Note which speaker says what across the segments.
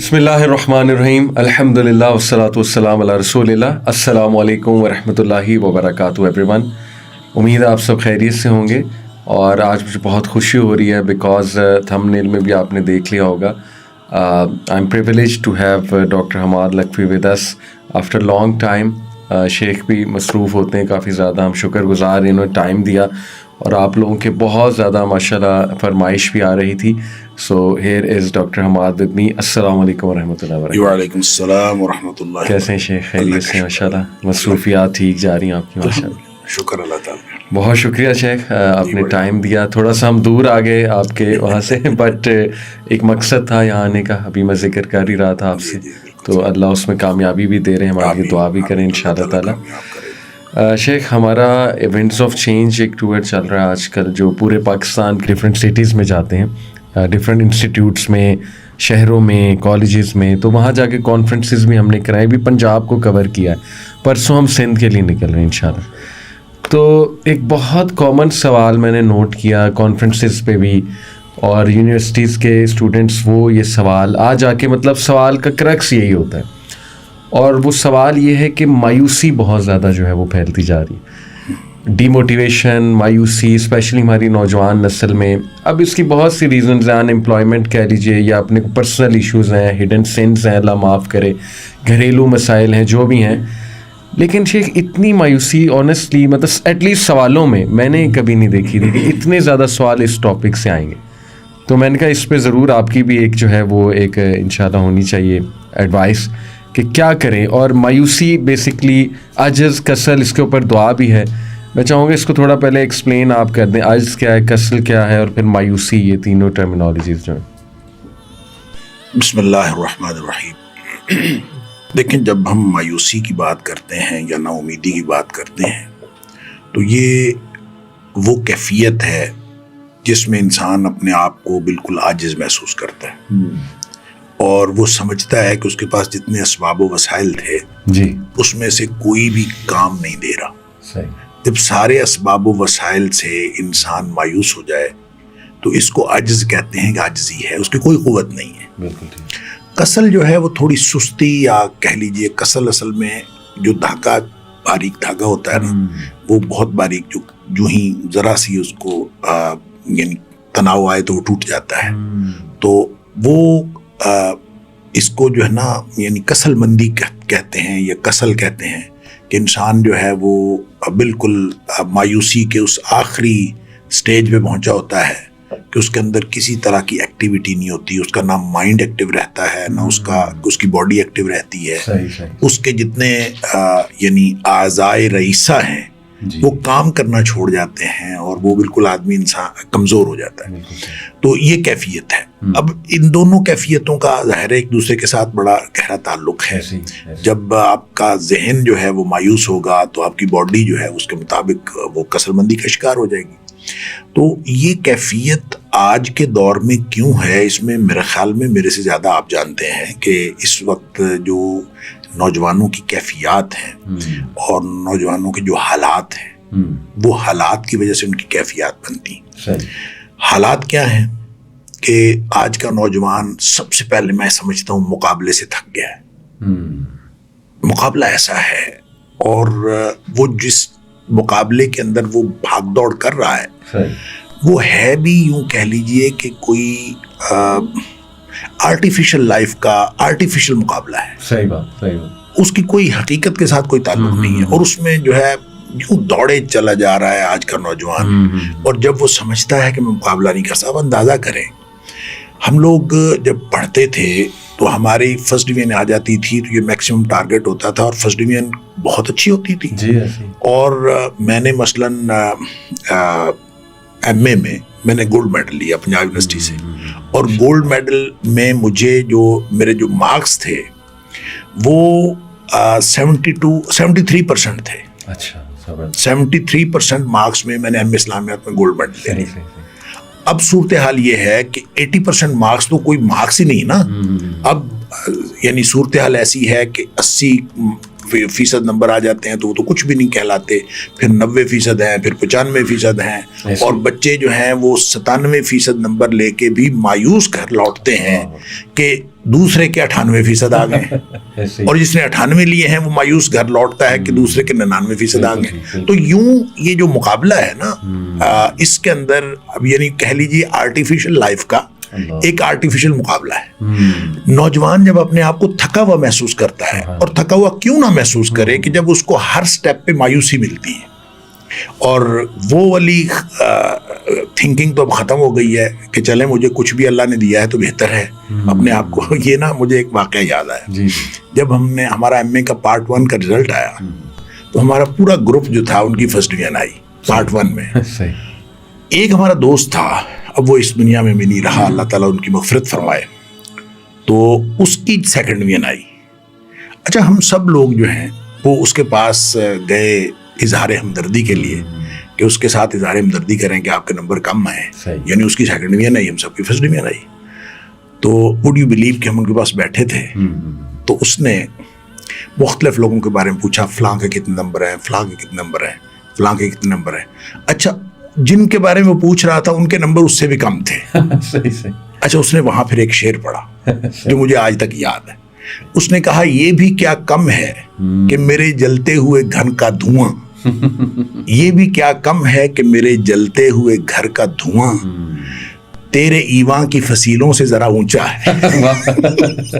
Speaker 1: بسم اللہ الرحمن الرحیم الحمدللہ والصلاۃ والسلام علی رسول اللہ. السلام علیکم ورحمۃ اللہ وبرکاتہ ایوری ون. امید ہے آپ سب خیریت سے ہوں گے اور آج مجھے بہت خوشی ہو رہی ہے بیکاز تھمبنیل میں بھی آپ نے دیکھ لیا ہوگا. I am privilege to have doctor Hammad Lakhvi with us after long time. Sheikh بھی مصروف ہوتے ہیں کافی زیادہ, ہم شکر گزار انہوں نے ٹائم دیا اور آپ لوگوں کے بہت زیادہ ماشاءاللہ فرمائش بھی آ رہی تھی. So here is doctor Hammad with me. السلام علیکم ورحمۃ اللہ وبرکاتہ.
Speaker 2: وعلیکم السلام ورحمۃ اللہ.
Speaker 1: کیسے ہیں شیخ؟ خیریت سے ماشاءاللہ؟ مصروفیات ٹھیک جا رہی ہیں آپ کی ماشاءاللہ؟
Speaker 2: شکر اللہ تعالیٰ.
Speaker 1: بہت شکریہ شیخ, آپ نے ٹائم دیا. تھوڑا سا ہم دور آ گئے آپ کے وہاں سے بٹ ایک مقصد تھا یہاں آنے کا, ابھی میں ذکر کر ہی رہا تھا آپ سے, تو اللہ اس میں کامیابی بھی دے رہے ہیں, ہمارے لیے دعا بھی کریں انشاءاللہ تعالیٰ. شیخ ہمارا ایونٹس آف چینج ایک ٹور چل رہا ہے آج کل, جو پورے پاکستان کے ڈفرینٹ سٹیز میں جاتے ہیں, ڈفرینٹ انسٹیٹیوٹس میں, شہروں میں, کالجز میں, تو وہاں جا کے کانفرنسز بھی ہم نے کرائے. بھی پنجاب کو کور کیا ہے, پرسوں ہم سندھ کے لیے نکل رہے ہیں انشاءاللہ. تو ایک بہت کامن سوال میں نے نوٹ کیا کانفرنسز پہ بھی اور یونیورسٹیز کے اسٹوڈنٹس, وہ یہ سوال آ جا کے مطلب سوال کا کرکس یہی ہوتا ہے, اور وہ سوال یہ ہے کہ مایوسی بہت زیادہ جو ہے وہ پھیلتی جا رہی ہے. ڈی موٹیویشن, مایوسی, اسپیشلی ہماری نوجوان نسل میں. اب اس کی بہت سی ریزنز ہیں, ان امپلائمنٹ کہہ لیجیے, یا اپنے پرسنل ایشوز ہیں, ہڈن سینس ہیں, اللہ معاف کرے, گھریلو مسائل ہیں, جو بھی ہیں. لیکن شیخ اتنی مایوسی آنیسٹلی مطلب ایٹ لیسٹ سوالوں میں نے کبھی نہیں دیکھی تھی کہ اتنے زیادہ سوال اس ٹاپک سے آئیں گے. تو میں نے کہا اس پہ ضرور آپ کی بھی ایک جو ہے وہ ایک انشاءاللہ ہونی چاہیے ایڈوائس کہ کیا کریں. اور مایوسی بیسکلی عجز, کسل, اس کے اوپر دعا بھی ہے. میں چاہوں گا اس کو تھوڑا پہلے ایکسپلین آپ کر دیں, عجز کیا ہے, کسل کیا ہے, اور پھر مایوسی, یہ تینوں ٹرمینالوجیز جو ہیں.
Speaker 2: بسم اللہ الرحمن الرحیم. دیکھیں, جب ہم مایوسی کی بات کرتے ہیں یا نا امیدی کی بات کرتے ہیں تو یہ وہ کیفیت ہے جس میں انسان اپنے آپ کو بالکل عاجز محسوس کرتا ہے, اور وہ سمجھتا ہے کہ اس کے پاس جتنے اسباب و وسائل تھے
Speaker 1: جی,
Speaker 2: اس میں سے کوئی بھی کام نہیں دے رہا.
Speaker 1: صحیح.
Speaker 2: جب سارے اسباب و وسائل سے انسان مایوس ہو جائے تو اس کو عجز کہتے ہیں کہ عاجزی ہے, اس کی کوئی قوت نہیں ہے.
Speaker 1: بالکل ٹھیک.
Speaker 2: کسل جو ہے وہ تھوڑی سستی, یا کہہ لیجئے کسل اصل میں جو دھاگا, باریک دھاگا ہوتا ہے نا, وہ بہت باریک, جو ہی ذرا سی اس کو یعنی تناؤ آئے تو وہ ٹوٹ جاتا ہے. تو وہ اس کو جو ہے نا یعنی کسل مندی کہتے ہیں یا کسل کہتے ہیں, کہ انسان جو ہے وہ بالکل مایوسی کے اس آخری سٹیج پہ پہنچا ہوتا ہے کہ اس کے اندر کسی طرح کی ایکٹیویٹی نہیں ہوتی. اس کا نہ مائنڈ ایکٹیو رہتا ہے, نہ اس کی باڈی ایکٹیو رہتی ہے. اس کے جتنے یعنی اعضائے رئیسہ ہیں وہ کام کرنا چھوڑ جاتے ہیں, اور وہ بالکل آدمی انسان کمزور ہو جاتا ہے. تو یہ کیفیت ہے. اب ان دونوں کیفیتوں کا ظاہر ایک دوسرے کے ساتھ بڑا گہرا تعلق ہے. جب آپ کا ذہن جو ہے وہ مایوس ہوگا تو آپ کی باڈی جو ہے اس کے مطابق وہ کسل مندی کا شکار ہو جائے گی. تو یہ کیفیت آج کے دور میں کیوں ہے, اس میں میرے خیال میں میرے سے زیادہ آپ جانتے ہیں کہ اس وقت جو نوجوانوں کی کیفیات ہیں اور نوجوانوں کے جو حالات ہیں, وہ حالات کی وجہ سے ان کی کیفیات بنتی ہیں. حالات کیا ہیں کہ آج کا نوجوان سب سے پہلے میں سمجھتا ہوں مقابلے سے تھک گیا ہے. مقابلہ ایسا ہے, اور وہ جس مقابلے کے اندر وہ بھاگ دوڑ کر رہا ہے وہ ہے بھی یوں کہہ لیجئے کہ کوئی آرٹیفیشل لائف کا آرٹیفیشل مقابلہ ہے.
Speaker 1: صحیح بات.
Speaker 2: اس کی کوئی حقیقت کے ساتھ کوئی تعلق نہیں ہے, اور اس میں جو ہے یوں دوڑے چلا جا رہا ہے آج کا نوجوان. اور جب وہ سمجھتا ہے کہ میں مقابلہ نہیں کر سکتا, اب اندازہ کریں, ہم لوگ جب پڑھتے تھے تو ہماری فرسٹ ڈویژن آ جاتی تھی تو یہ میکسیمم ٹارگٹ ہوتا تھا, اور فرسٹ ڈویژن بہت اچھی ہوتی تھی. اور میں نے مثلاً ایم اے میں میں نے گولڈ میڈل لیا پنجاب یونیورسٹی سے, اور گولڈ میڈل میں مجھے جو میرے جو مارکس تھے وہ 73% تھے.
Speaker 1: اچھا,
Speaker 2: 73% مارکس میں میں نے ایم اے اسلامیات میں گولڈ میڈل لے لیا. اب صورتحال یہ ہے کہ 80% مارکس تو کوئی مارکس ہی نہیں نا. اب یعنی صورتحال ایسی ہے کہ 1% نمبر آ جاتے ہیں تو وہ تو کچھ بھی نہیں کہلاتے، پھر 90% ہیں، پھر 95% ہیں، اور بچے جو ہیں وہ 97% نمبر لے کے بھی مایوس گھر لوٹتے ہیں کہ دوسرے کے 98% آ گئے، اور جس نے 98 لیے ہیں وہ مایوس گھر لوٹتا ہے کہ دوسرے کے 99% آ گئے. تو یوں یہ جو مقابلہ ہے نا اس کے اندر اب یعنی کہہ لیجیے آرٹیفیشل لائف کا ایک آرٹیفیشل مقابلہ ہے. نوجوان جب اپنے آپ کو تھکا ہوا محسوس کرتا ہے، اور تھکا ہوا کیوں نہ محسوس کرے کہ جب اس کو ہر سٹیپ پہ مایوسی ملتی ہے، اور وہ والی تھنکنگ تو اب ختم ہو گئی ہے کہ چلیں مجھے کچھ بھی اللہ نے دیا ہے تو بہتر ہے اپنے آپ کو. یہ نا مجھے ایک واقعہ یاد آیا، جب ہمارا ایم اے کا پارٹ 1 کا رزلٹ آیا تو ہمارا پورا گروپ جو تھا ان کی فرسٹ ڈویژن آئی پارٹ 1 میں. ایک ہمارا دوست تھا، اب وہ اس دنیا میں بھی نہیں رہا، اللہ تعالیٰ ان کی مغفرت فرمائے، تو اس کی سیکنڈ ڈویژن آئی. اچھا ہم سب لوگ جو ہیں وہ اس کے پاس گئے اظہار ہمدردی کے لیے کہ اس کے ساتھ اظہار ہمدردی کریں کہ آپ کے نمبر کم آئے، یعنی اس کی سیکنڈ ڈویژن آئی، ہم سب کی فرسٹ ڈویژن آئی. تو وڈ یو بلیو کہ ہم ان کے پاس بیٹھے تھے تو اس نے مختلف لوگوں کے بارے میں پوچھا، فلاں کے کتنے نمبر ہیں، فلاں کے کتنے نمبر ہیں، فلاں کے کتنے نمبر ہیں. اچھا جن کے بارے میں وہ پوچھ رہا تھا ان کے نمبر اس سے بھی کم تھے. اچھا اس نے وہاں پھر ایک شعر پڑھا جو مجھے آج تک یاد ہے. اس نے کہا یہ بھی کیا کم ہے کہ میرے جلتے ہوئے گھر کا دھواں، یہ بھی کیا کم ہے کہ میرے جلتے ہوئے گھر کا دھواں تیرے ایواں کی فصیلوں سے ذرا اونچا ہے.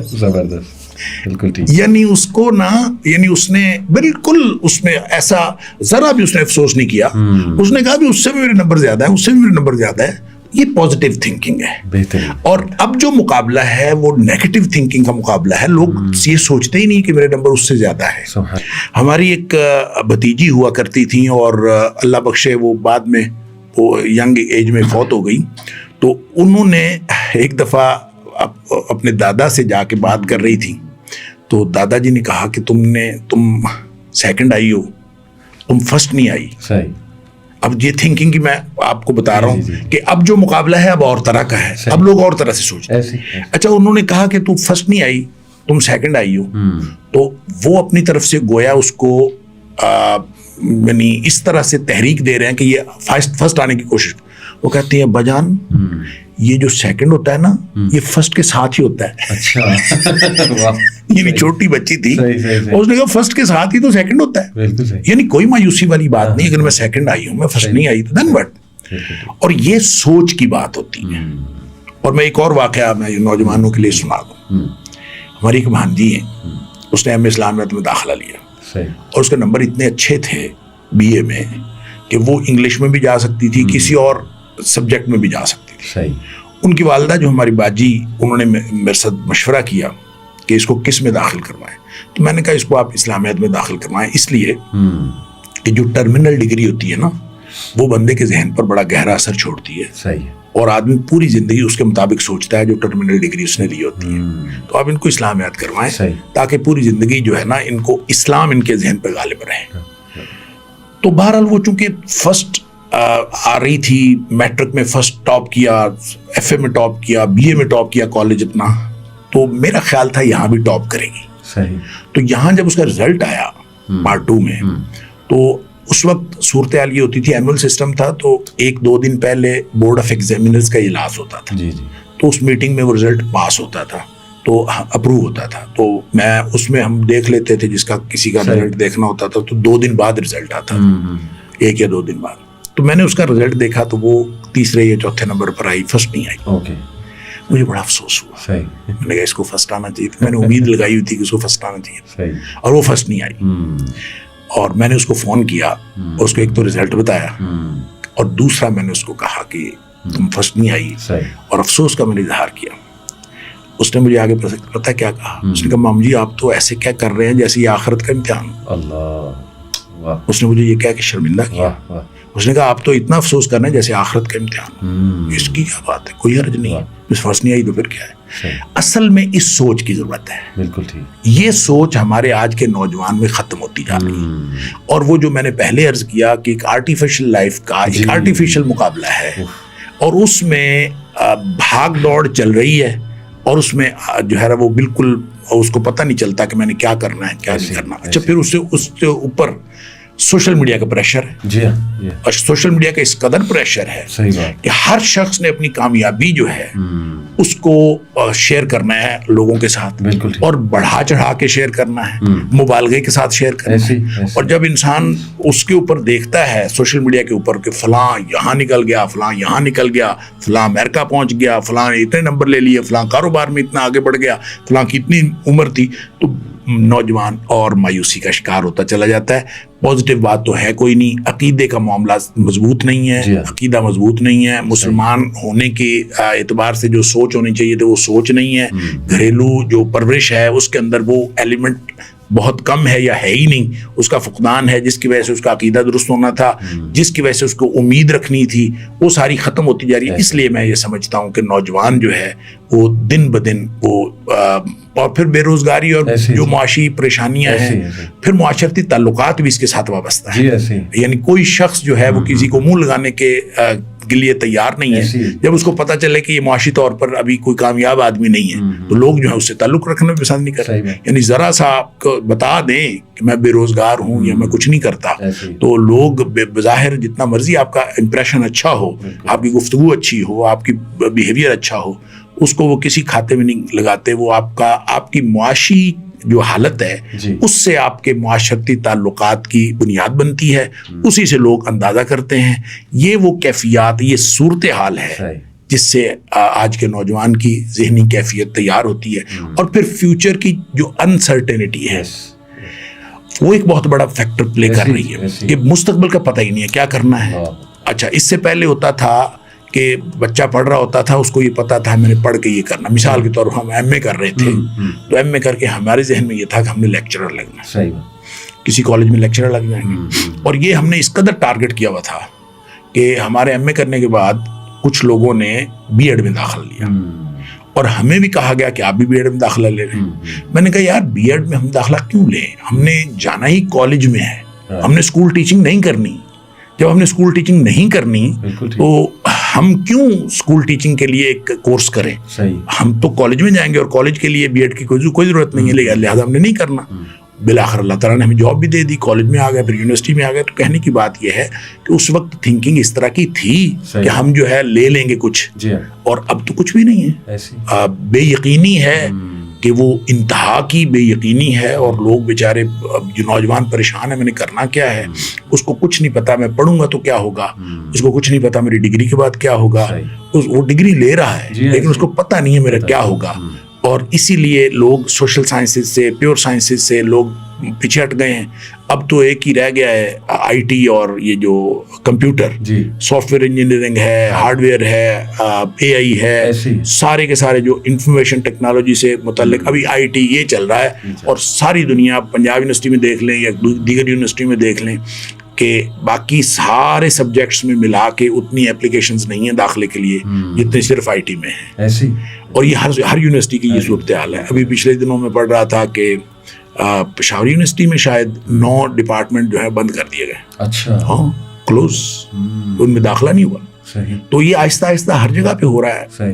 Speaker 1: زبردست، بالکل ٹھیک.
Speaker 2: یعنی اس کو نا، یعنی اس نے بالکل اس میں ایسا ذرا بھی اس نے افسوس نہیں کیا. اس نے کہا بھی اس سے بھی میرے نمبر زیادہ ہے، اس سے بھی میرے نمبر زیادہ ہے. یہ پازیٹیو تھنکنگ ہے.
Speaker 1: بہترین.
Speaker 2: اور اب جو مقابلہ ہے وہ نیگیٹو تھنکنگ کا مقابلہ ہے. لوگ یہ سوچتے ہی نہیں کہ میرے نمبر اس سے زیادہ ہے. ہماری ایک بھتیجی ہوا کرتی تھیں اور اللہ بخشے وہ بعد میں وہ ینگ ایج میں فوت ہو گئی. تو انہوں نے ایک دفعہ اپنے دادا سے جا کے بات کر رہی تھی تو دادا جی نے کہا کہ تم سیکنڈ آئی ہو، تم فرسٹ نہیں آئی.
Speaker 1: صحیح.
Speaker 2: اب یہ تھنکنگ کی میں آپ کو بتا رہا ہوں کہ اب جو مقابلہ ہے اب اور طرح کا ہے، اب لوگ اور طرح سے سوچتے ہیں. اچھا انہوں نے کہا کہ تم فرسٹ نہیں آئی، تم سیکنڈ آئی ہو، تو وہ اپنی طرف سے گویا اس کو یعنی اس طرح سے تحریک دے رہے ہیں کہ یہ فرسٹ آنے کی کوشش. وہ کہتے ہیں ابا جان یہ جو سیکنڈ ہوتا ہے نا یہ فرسٹ کے ساتھ ہی ہوتا ہے.
Speaker 1: اچھا.
Speaker 2: یعنی چھوٹی بچی تھی اس نے کہا فرسٹ کے ساتھ ہی تو سیکنڈ ہوتا ہے. یعنی کوئی مایوسی والی بات نہیں اگر میں سیکنڈ آئی ہوں، میں فرسٹ نہیں آئی تو دین بٹ. اور یہ سوچ کی بات ہوتی ہے. اور میں ایک اور واقعہ میں نوجوانوں کے لیے سنا دوں. ہماری ایک بھانجی ہے، اس نے ایم اے اسلامیات میں داخلہ لیا اور اس کے نمبر اتنے اچھے تھے بی اے میں کہ وہ انگلش میں بھی جا سکتی تھی، کسی اور سبجیکٹ میں بھی جا سکتی تھی. ان کی والدہ جو ہماری باجی، انہوں نے میرے ساتھ مشورہ کیا کہ اس کو کس میں داخل کروائیں. تو میں نے کہا اس کو آپ اسلامیات میں داخل کروائیں، اس لیے کہ جو ٹرمینل ڈگری ہوتی ہے نا وہ بندے کے ذہن پر بڑا گہرا اثر چھوڑتی ہے.
Speaker 1: صحیح.
Speaker 2: اور آدمی پوری زندگی اس کے مطابق سوچتا ہے جو ٹرمینل ڈگری اس نے لی ہوتی ہے. تو آپ ان کو اسلامیات کروائیں تاکہ پوری زندگی جو ہے نا ان کو اسلام ان کے ذہن پہ غالب رہے. تو بہرحال وہ چونکہ فرسٹ آ رہی تھی، میٹرک میں فرسٹ ٹاپ کیا، ایف اے میں ٹاپ کیا، بی اے میں ٹاپ کیا کالج اپنا، تو میرا خیال تھا یہاں بھی ٹاپ کرے گی.
Speaker 1: صحیح.
Speaker 2: تو یہاں جب اس کا رزلٹ آیا پارٹ 2 میں، تو اس وقت صورتحال یہ ہوتی تھی، اینول سسٹم تھا، تو 1-2 دن پہلے بورڈ آف ایگزامینرز کا اجلاس ہوتا تھا. تو اس میٹنگ میں وہ رزلٹ پاس ہوتا تھا تو اپروو ہوتا تھا. تو میں اس میں ہم دیکھ لیتے تھے، جس کا کسی کا رزلٹ دیکھنا ہوتا تھا تو 2 دن بعد رزلٹ آتا تھا، 1 یا 2 دن بعد. تو میں نے اس کا رزلٹ دیکھا تو وہ 3 یا 4 نمبر پر آئی، فرسٹ نہیں آئی. مجھے بڑا افسوس ہوا. میں نے کہا اس کو فرسٹ آنا چاہیے تھا، میں نے امید لگائی ہوئی تھی کہ اس کو فرسٹ آنا چاہیے، اور وہ فرسٹ نہیں آئی. اور میں نے اس کو فون کیا اور اس کو ایک تو رزلٹ بتایا، اور دوسرا میں نے اس کو کہا کہ تم فرسٹ نہیں آئی، اور افسوس کا میں نے اظہار کیا. اس نے مجھے آگے پتہ کیا کہا؟ اس نے کہا مام جی آپ تو ایسے کیا کر رہے ہیں جیسے یہ آخرت کا امتحان. اللہ. اس نے مجھے یہ کہہ کے شرمندہ کیا. اس نے کہا آپ تو اتنا افسوس کر رہے ہیں جیسے آخرت کا امتحان. اس کی کیا بات ہے، کوئی حرج نہیں ہے، بس فرسٹ نہیں آئی تو پھر کیا ہے. اصل میں اس سوچ کی ضرورت ہے. بالکل ٹھیک. یہ سوچ ہمارے آج کے نوجوان میں ختم ہوتی جا رہی ہے. اور وہ جو میں نے پہلے عرض کیا کہ ایک آرٹیفیشل لائف کا ایک آرٹیفیشل مقابلہ ہے، اور اس میں بھاگ دوڑ چل رہی ہے، اور اس میں جو ہے وہ بالکل اس کو پتہ نہیں چلتا کہ میں نے کیا کرنا ہے کیا نہیں کرنا. اچھا پھر اس کے اوپر سوشل میڈیا کا پریشر ہے.
Speaker 1: جی
Speaker 2: اور سوشل میڈیا کا اس قدر پریشر ہے کہ ہر شخص نے اپنی کامیابی جو ہے اس کو شیئر کرنا ہے لوگوں کے ساتھ, اور بڑھا چڑھا کے شیئر کرنا ہے, مبالغے کے ساتھ شیئر کرنا ہے. اور جب انسان اس کے اوپر دیکھتا ہے سوشل میڈیا کے اوپر کہ فلاں یہاں نکل گیا, فلاں یہاں نکل گیا, فلاں امریکہ پہنچ گیا, فلاں اتنے نمبر لے لیے, فلاں کاروبار میں اتنا آگے بڑھ گیا, فلاں کی اتنی عمر تھی, تو نوجوان اور مایوسی کا شکار ہوتا چلا جاتا ہے. پازیٹیو بات تو ہے کوئی نہیں, عقیدے کا معاملہ مضبوط نہیں ہے, عقیدہ مضبوط نہیں ہے, مسلمان ہونے کے اعتبار سے جو سوچ ہونی چاہیے تھی وہ سوچ نہیں ہے, گھریلو جو پرورش ہے اس کے اندر وہ ایلیمنٹ بہت کم ہے یا ہے ہی نہیں, اس کا فقدان ہے, جس کی وجہ سے اس کا عقیدہ درست ہونا تھا, جس کی وجہ سے اس کو امید رکھنی تھی, وہ ساری ختم ہوتی جا رہی ہے. اس لیے میں یہ سمجھتا ہوں کہ نوجوان جو ہے وہ دن بدن وہ اور پھر بے روزگاری اور جو معاشی پریشانیاں ہیں, پھر معاشرتی تعلقات بھی اس کے ساتھ وابستہ ہیں. یعنی کوئی شخص جو ہے وہ کسی کو منہ لگانے کے لیے تیار نہیں ہے. جب اس کو پتہ چلے کہ یہ معاشی طور پر ابھی کوئی کامیاب آدمی نہیں ہے تو لوگ جو ہے اس سے تعلق رکھنا بھی پسند نہیں کرتے. یعنی ذرا سا آپ کو بتا دیں کہ میں بے روزگار ہوں یا میں کچھ نہیں کرتا, تو لوگ بظاہر جتنا مرضی آپ کا امپریشن اچھا ہو, آپ کی گفتگو اچھی ہو, آپ کی بیہیویئر اچھا ہو, اس کو وہ کسی کھاتے میں نہیں لگاتے. وہ آپ کی معاشی جو حالت ہے اس سے آپ کے معاشرتی تعلقات کی بنیاد بنتی ہے, اسی سے لوگ اندازہ کرتے ہیں. یہ وہ کیفیات, یہ صورتحال ہے جس سے آج کے نوجوان کی ذہنی کیفیت تیار ہوتی ہے. اور پھر فیوچر کی جو انسرٹینٹی ہے وہ ایک بہت بڑا فیکٹر پلے کر رہی ہے کہ مستقبل کا پتہ ہی نہیں ہے کیا کرنا ہے. اچھا اس سے پہلے ہوتا تھا کہ بچہ پڑھ رہا ہوتا تھا, اس کو یہ پتا تھا میں نے پڑھ کے یہ کرنا. مثال کے طور پر ہم ایم اے کر رہے تھے, تو ایم اے کر کے ہمارے ذہن میں یہ تھا کہ ہم نے لیکچرر لگنا ہے, کسی کالج میں لیکچرر لگ جائیں گے. اور یہ ہم نے اس قدر ٹارگٹ کیا ہوا تھا کہ ہمارے ایم اے کرنے کے بعد کچھ لوگوں نے بی ایڈ میں داخلہ لیا, اور ہمیں بھی کہا گیا کہ آپ بھی بی ایڈ میں داخلہ لے لیں. میں نے کہا یار بی ایڈ میں ہم داخلہ کیوں لیں, ہم نے جانا ہی کالج میں ہے, ہم نے اسکول ٹیچنگ نہیں کرنی. جب ہم نے اسکول ٹیچنگ نہیں کرنی تو ہم کیوں اسکول ٹیچنگ کے لیے ایک کورس کریں. ہم تو کالج میں جائیں گے, اور کالج کے لیے بی ایڈ کی کوئی ضرورت نہیں ہے, لہٰذا ہم نے نہیں کرنا. بالآخر اللہ تعالیٰ نے ہمیں جاب بھی دے دی, کالج میں آ گئے, پھر یونیورسٹی میں آ گئے. تو کہنے کی بات یہ ہے کہ اس وقت تھنکنگ اس طرح کی تھی کہ ہم جو ہے لے لیں گے کچھ, اور اب تو کچھ بھی نہیں ہے. بے یقینی ہے کہ وہ انتہا کی بے یقینی ہے, اور لوگ بیچارے جو نوجوان پریشان ہیں میں نے کرنا کیا ہے, اس کو کچھ نہیں پتا میں پڑھوں گا تو کیا ہوگا, اس کو کچھ نہیں پتا میری ڈگری کے بعد کیا ہوگا. وہ ڈگری لے رہا ہے لیکن اس کو پتا نہیں ہے میرا کیا ہوگا. اور اسی لیے لوگ سوشل سائنسز سے, پیور سائنسز سے لوگ پیچھے ہٹ گئے ہیں. اب تو ایک ہی رہ گیا ہے آئی ٹی اور یہ جو کمپیوٹر, سافٹ ویئر انجینئرنگ ہے, ہارڈ ویئر ہے, اے آئی ہے, سارے کے سارے جو انفارمیشن ٹیکنالوجی سے متعلق ابھی آئی ٹی یہ چل رہا ہے. اور ساری دنیا, پنجاب یونیورسٹی میں دیکھ لیں یا دیگر یونیورسٹی میں دیکھ لیں کہ باقی سارے سبجیکٹس میں ملا کے اتنی اپلیکیشنز نہیں ہیں داخلے کے لیے جتنے صرف آئی ٹی میں ہیں. اور یہ ہر یونیورسٹی کی یہ صورتحال ہے. ابھی پچھلے دنوں میں پڑھ رہا تھا کہ پشاور یونیورسٹی میں شاید 9 ڈپارٹمنٹ جو ہے بند کر دیے گئے.
Speaker 3: اچھا,
Speaker 2: ہاں کلوز, ان میں داخلہ نہیں ہوا. تو یہ آہستہ آہستہ ہر جگہ پہ ہو رہا ہے.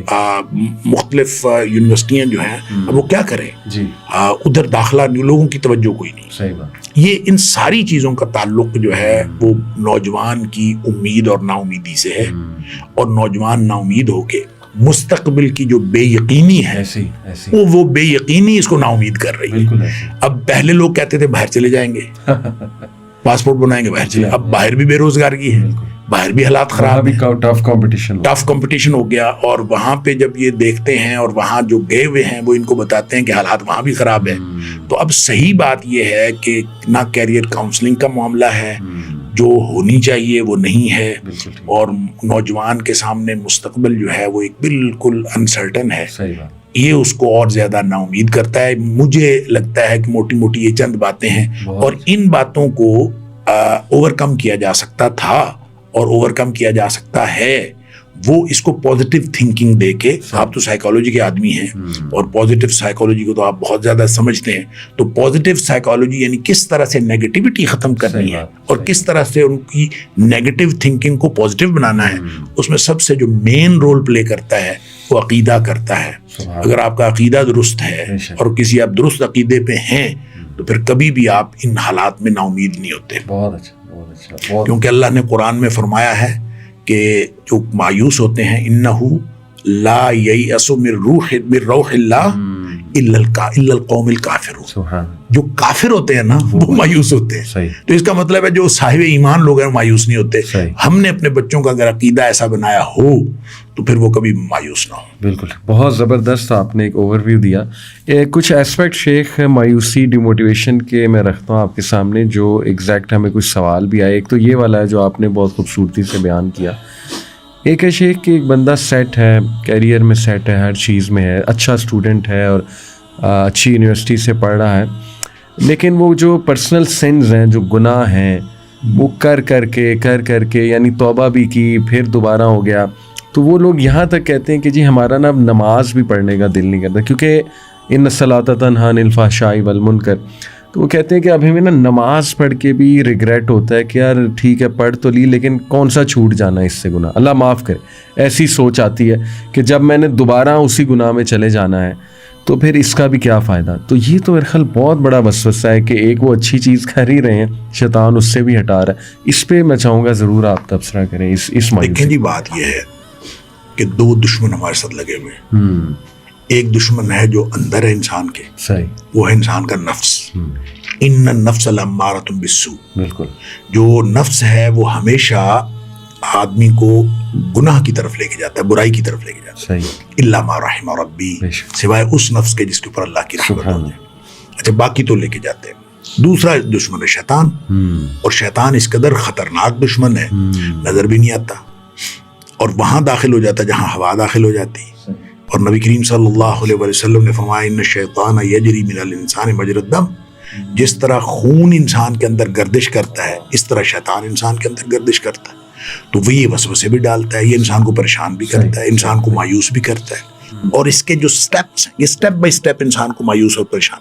Speaker 2: مختلف یونیورسٹیاں جو ہیں اب وہ کیا کریں, ادھر داخلہ لوگوں کی توجہ کوئی نہیں.
Speaker 3: صحیح بات.
Speaker 2: یہ ان ساری چیزوں کا تعلق جو ہے وہ نوجوان کی امید اور نا امیدی سے ہے. اور نوجوان نا امید ہو کے مستقبل کی جو بے یقینی ہے وہ بے یقینی اس کو نا امید کر رہی ہے. اب پہلے لوگ کہتے تھے باہر چلے جائیں گے, پاسپورٹ بنائیں گے باہر چلے. اب باہر بھی بے روزگاری ہے, باہر بھی حالات خراب ہیں, ٹف کمپٹیشن ہو گیا. اور وہاں پہ جب یہ دیکھتے ہیں اور وہاں جو گئے ہوئے ہیں وہ ان کو بتاتے ہیں کہ حالات وہاں بھی خراب ہے. تو اب صحیح بات یہ ہے کہ نہ کیریئر کاؤنسلنگ کا معاملہ ہے, جو ہونی چاہیے وہ نہیں ہے, اور نوجوان کے سامنے مستقبل جو ہے وہ ایک بالکل انسرٹن ہے. یہ اس کو اور زیادہ نا امید کرتا ہے. مجھے لگتا ہے کہ موٹی موٹی یہ چند باتیں ہیں, اور ان باتوں کو اوور کم کیا جا سکتا تھا اور اوور کم کیا جا سکتا ہے وہ اس کو پازیٹیو تھنکنگ دے کے, آپ تو سائیکالوجی کے آدمی ہیں اور پازیٹیو سائیکالوجی کو تو آپ بہت زیادہ سمجھتے ہیں, تو پازیٹیو سائیکالوجی یعنی کس طرح سے نیگیٹیوٹی ختم کرنی ہے اور کس طرح سے ان کی نیگیٹیو تھنکنگ کو پازیٹیو بنانا ہے, اس میں سب سے جو مین رول پلے کرتا ہے وہ عقیدہ کرتا ہے. اگر آپ کا عقیدہ درست ہے اور کسی آپ درست عقیدے پہ ہیں تو پھر کبھی بھی آپ ان حالات میں نا امید نہیں ہوتے.
Speaker 1: بہت اچھا.
Speaker 2: کیونکہ اللہ نے قرآن میں فرمایا ہے کہ جو مایوس ہوتے ہیں انہو لا ییأس من روح اللہ الا القوم الکافرون, جو کافر ہوتے ہیں نا وہ مایوس ہوتے ہیں. تو اس کا مطلب ہے جو صاحب ایمان لوگ ہیں مایوس نہیں ہوتے. ہم نے اپنے بچوں کا اگر عقیدہ ایسا بنایا ہو تو پھر وہ کبھی مایوس نہ ہو.
Speaker 1: بالکل, بہت زبردست آپ نے ایک اوور ویو دیا. کچھ ایسپیکٹ شیخ مایوسی ڈیموٹیویشن کے میں رکھتا ہوں آپ کے سامنے, جو ایگزیکٹ ہمیں کچھ سوال بھی آئے. ایک تو یہ والا ہے جو آپ نے بہت خوبصورتی سے بیان کیا. ایک ہے شیخ کہ ایک بندہ سیٹ ہے, کیریئر میں سیٹ ہے, ہر چیز میں ہے, اچھا اسٹوڈنٹ ہے اور اچھی یونیورسٹی سے پڑھ رہا ہے, لیکن وہ جو پرسنل سنز ہیں, جو گناہ ہیں, وہ کر کر کے یعنی توبہ بھی کی پھر دوبارہ ہو گیا. تو وہ لوگ یہاں تک کہتے ہیں کہ جی ہمارا نا اب نماز بھی پڑھنے کا دل نہیں کرتا, کیونکہ ان الصلاۃ تنہی عن الفحشاء والمنکر. تو وہ کہتے ہیں کہ اب ہمیں نا نماز پڑھ کے بھی ریگریٹ ہوتا ہے کہ یار ٹھیک ہے پڑھ تو لی, لیکن کون سا چھوٹ جانا ہے اس سے گناہ, اللہ معاف کرے. ایسی سوچ آتی ہے کہ جب میں نے دوبارہ اسی گناہ میں چلے جانا ہے تو پھر اس کا بھی کیا فائدہ. تو یہ تو میرے خیال بہت بڑا وسوسہ ہے کہ ایک وہ اچھی چیز کر ہی رہے ہیں, شیطان اس سے بھی ہٹا رہا ہے. اس پہ میں چاہوں گا ضرور آپ تبصرہ کریں. اس
Speaker 2: دیکھیں جی بات یہ ہے کہ دو دشمن ہمارے ساتھ لگے ہوئے ہیں. ایک دشمن ہے جو اندر ہے انسان کے, وہ ہے انسان کا نفس. ان النفس لامارۃ بالسوء. بالکل, جو نفس ہے وہ ہمیشہ آدمی کو گناہ کی طرف لے کے جاتا ہے, برائی کی طرف لے کے جاتا ہے. الا ما رحم ربی, سوائے اس نفس کے جس کے اوپر اللہ کی رحمت ہو جائے. اچھا باقی تو لے کے جاتے ہیں. دوسرا دشمن ہے شیطان, اور شیطان اس قدر خطرناک دشمن ہے نظر بھی نہیں آتا, اور وہاں داخل ہو جاتا جہاں ہوا داخل ہو جاتی. اور نبی کریم صلی اللہ علیہ وسلم نے فرمایا ان الشیطان یجری من الانسان مجری الدم. جس طرح خون انسان کے اندر گردش کرتا ہے اس طرح شیطان انسان کے اندر گردش کرتا ہے. تو وہ یہ وسوسے بھی ڈالتا ہے, یہ انسان کو پریشان بھی کرتا ہے, انسان کو مایوس بھی کرتا ہے. اور اس کے جو سٹیپس ہیں یہ سٹیپ بائی سٹیپ انسان کو مایوس اور پریشان.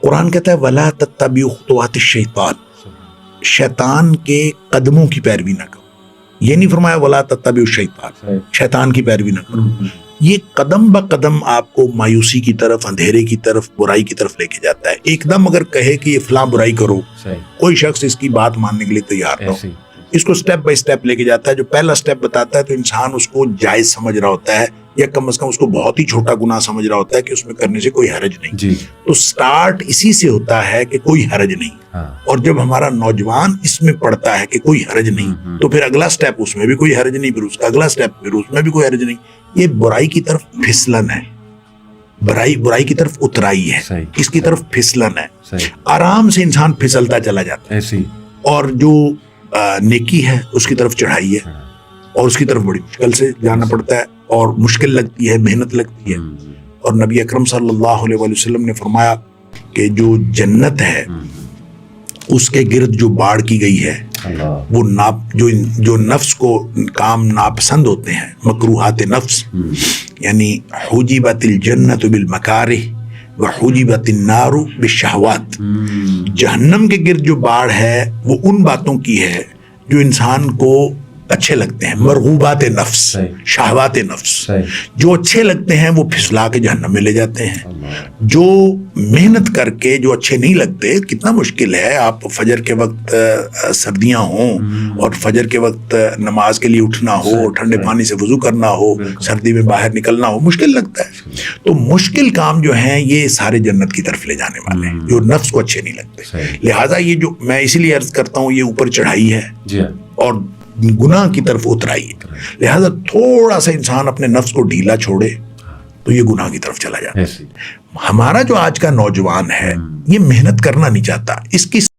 Speaker 2: قرآن کہتا ہے وَلَا تَتَّبِعُوا خُطُوَاتِ الشَّيْطَانِ, شیطان کے قدموں کی پیروی نہ کرو. یہ نہیں فرمایا وَلَا تَتَّبِعُوا الشَّيْطَانِ, شیطان کی پیروی نہ کرو. یہ قدم با قدم آپ کو مایوسی کی طرف, اندھیرے کی طرف, برائی کی طرف لے کے جاتا ہے. ایک دم اگر کہے کہ یہ فلاں برائی کرو, کوئی شخص اس کی بات ماننے کے لیے تیار نہ ہو. اس کو سٹیپ بائی سٹیپ لے کے جاتا ہے. جو پہلا سٹیپ بتاتا ہے تو انسان اس کو جائز سمجھ رہا ہوتا ہے, یا کم از کم اس کو بہت ہی چھوٹا گناہ سمجھ رہا ہوتا ہے کہ اس میں کرنے سے کوئی حرج نہیں. تو سٹارٹ اسی سے ہوتا ہے کہ کوئی حرج نہیں. اور جب ہمارا نوجوان اس میں پڑتا ہے کہ کوئی حرج نہیں, تو پھر اگلا سٹیپ اس میں بھی کوئی حرج نہیں, پھر اس کا اگلا سٹیپ پھر اس میں بھی کوئی حرج نہیں. یہ برائی کی طرف پھسلن ہے, برائی کی طرف اترائی ہے, اس کی طرف پھسلن ہے. آرام سے انسان پھسلتا چلا جاتا ہے. اور جو نیکی ہے اس کی طرف چڑھائی ہے, اور اس کی طرف بڑی مشکل سے جانا پڑتا ہے, اور مشکل لگتی ہے, محنت لگتی ہے. اور نبی اکرم صلی اللہ علیہ وسلم نے فرمایا کہ جو جنت ہے اس کے گرد جو باڑ کی گئی ہے, وہ جو نفس کو کام ناپسند ہوتے ہیں, مکروہات نفس, یعنی حجبت الجنت بالمکارہ وحجبت النار بالشہوات. جہنم کے گرد جو باڑ ہے وہ ان باتوں کی ہے جو انسان کو اچھے لگتے ہیں, مرغوبات نفس, شہوات نفس. جو اچھے لگتے ہیں وہ پھسلا کے جہنم میں لے جاتے ہیں. جو محنت کر کے جو اچھے نہیں لگتے, کتنا مشکل ہے آپ فجر کے وقت سردیاں ہوں اور فجر کے وقت نماز کے لیے اٹھنا ہو, ٹھنڈے پانی سے وضو کرنا ہو, سردی میں باہر نکلنا ہو, مشکل لگتا ہے. تو مشکل کام جو ہیں یہ سارے جنت کی طرف لے جانے والے ہیں جو نفس کو اچھے نہیں لگتے. لہٰذا یہ جو میں اسی لیے عرض کرتا ہوں, یہ اوپر چڑھائی ہے اور گناہ کی طرف اترائی ہے. لہذا تھوڑا سا انسان اپنے نفس کو ڈھیلا چھوڑے تو یہ گناہ کی طرف چلا جاتا ہے. ہمارا جو آج کا نوجوان ہے یہ محنت کرنا نہیں چاہتا, اس کی